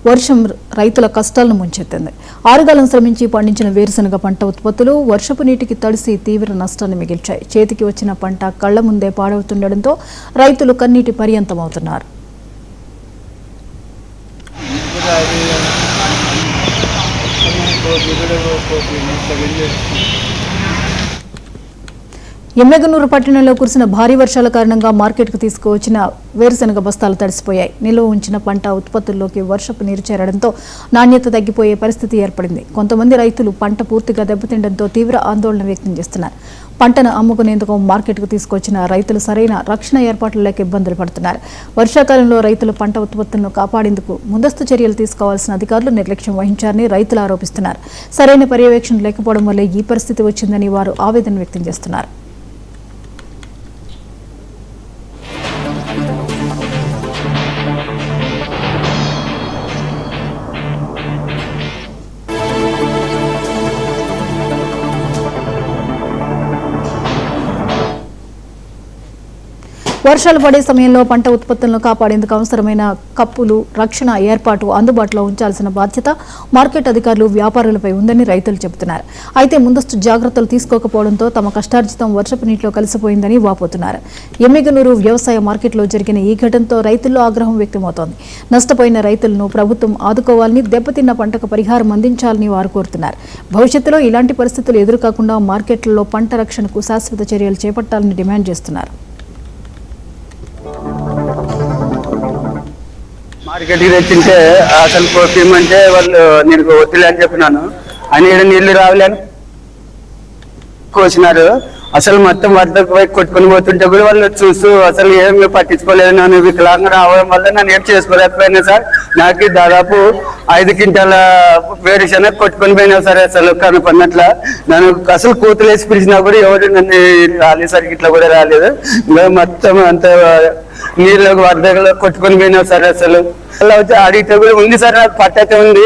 వర్షం రైతుల కష్టాలను ముంచెత్తింది. ఆరుగాలం శ్రమించి పండించిన వేరుశనగ పంట ఉత్పత్తులు వర్షపు నీటికి తడిసి తీవ్ర నష్టాన్ని మిగిల్చాయి. చేతికి వచ్చిన పంట కళ్ల ముందే పాడవుతుండటంతో రైతులు కన్నీటి పర్యంతమవుతున్నారు. ఎమ్మెగనూరు పట్టణంలో కురిసిన భారీ వర్షాల కారణంగా మార్కెట్కు తీసుకువచ్చిన వేరుశనగ బస్తాలు తడిసిపోయాయి. నిల్వ ఉంచిన పంట ఉత్పత్తుల్లోకి వర్షపు నీరు చేరడంతో నాణ్యత తగ్గిపోయే పరిస్థితి ఏర్పడింది. కొంతమంది రైతులు పంట పూర్తిగా దెబ్బతిండడంతో తీవ్ర ఆందోళన వ్యక్తం చేస్తున్నారు. పంటను అమ్ముకునేందుకు మార్కెట్కు తీసుకొచ్చిన రైతులు సరైన రక్షణ ఏర్పాట్లు లేక ఇబ్బందులు పడుతున్నారు. వర్షాకాలంలో రైతులు పంట ఉత్పత్తులను కాపాడేందుకు ముందస్తు చర్యలు తీసుకోవాల్సిన అధికారులు నిర్లక్ష్యం వహించారని రైతులు ఆరోపిస్తున్నారు. సరైన పర్యవేక్షణ లేకపోవడం వల్లే ఈ పరిస్థితి వచ్చిందని వారు ఆవేదన వ్యక్తం చేస్తున్నారు. వర్షాలు పడే సమయంలో పంట ఉత్పత్తులను కాపాడేందుకు అవసరమైన కప్పులు, రక్షణ ఏర్పాటు అందుబాటులో ఉంచాల్సిన బాధ్యత మార్కెట్ అధికారులు, వ్యాపారులపై ఉందని రైతులు చెబుతున్నారు. అయితే ముందస్తు జాగ్రత్తలు తీసుకోకపోవడంతో తమ కష్టార్జితం వర్షపు నీటిలో కలిసిపోయిందని వాపోతున్నారు. ఎమ్మెగనూరు వ్యవసాయ మార్కెట్లో జరిగిన ఈ ఘటనతో రైతుల్లో ఆగ్రహం వ్యక్తమవుతోంది. నష్టపోయిన రైతులను ప్రభుత్వం ఆదుకోవాలని, దెబ్బతిన్న పంటకు పరిహారం అందించాలని వారు కోరుతున్నారు. భవిష్యత్తులో ఇలాంటి పరిస్థితులు ఎదురుకాకుండా మార్కెట్లలో పంట రక్షణకు శాశ్వత చర్యలు చేపట్టాలని డిమాండ్ చేస్తున్నారు. మార్కెట్కి తెచ్చింటే అసలు పోమంటే వాళ్ళు నేను వద్దులే అని చెప్పినాను అని నీళ్లు రావలేని కోసినారు. అసలు మొత్తం వద్దకు పోయి కొట్టుకొని పోతుంటే కూడా వాళ్ళు చూస్తూ అసలు ఏమి పట్టించుకోలేదు. నన్ను వికలాంగా రావడం వల్ల నన్ను ఏం చేసుకోలేకపోయినా సార్. నాకు దాదాపు 5 క్వింటాల వేరుశనగ కొట్టుకొని పోయినా సార్. అసలు కనుకున్నట్ల నన్ను అసలు కూతులేసి పిలిచినా కూడా ఎవరు నన్ను రాలేసరికి ఇట్లా కూడా రాలేదు. మొత్తం అంత నీళ్ళు వరదలో కొట్టుకొని పోయినా సార్. అసలు అలా వచ్చి అడిగితే కూడా ఉంది సార్, నాకు పట్టయితే ఉంది,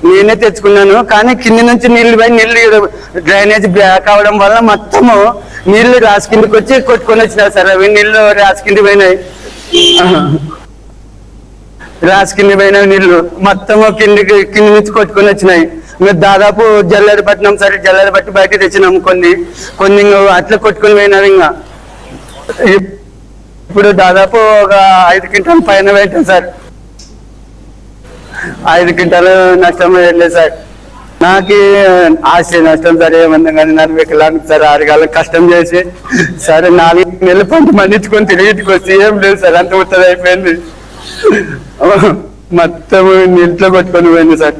నేనే తెచ్చుకున్నాను. కానీ కింది నుంచి నీళ్లు పోయి నీళ్లు డ్రైనేజ్ బ్లాక్ అవడం వల్ల మొత్తము నీళ్లు రాసి కిందకి వచ్చి కొట్టుకొని వచ్చినారు సార్. అవి నీళ్లు రాసి కింద పోయినాయి, రాసి కింద పోయినాయి నీళ్లు మొత్తము కింది నుంచి కొట్టుకొని వచ్చినాయి. మేము దాదాపు జల్లెడ పట్టినాం సార్. జల్లెడ పట్టి బయట తెచ్చినాము. కొన్ని అట్లా కొట్టుకొని పోయినారు. ఇంకా ఇప్పుడు దాదాపు ఒక 5 క్వింటాల పైన పెట్టాం సార్. 5 క్వింటాలు నష్టం వెళ్ళలేదు సార్. నాకు ఆస్తి నష్టం సార్. ఏమన్నా కానీ నన్ను వికలాంగ సార్. 6 కాలం కష్టం చేసి సరే 4 నెలల పంట మండించుకొని తిరిగిటికి వస్తే ఏం లేదు సార్. అంత ఉత్తది అయిపోయింది. మొత్తం ఇంట్లో కొట్టుకొని పోయింది సార్.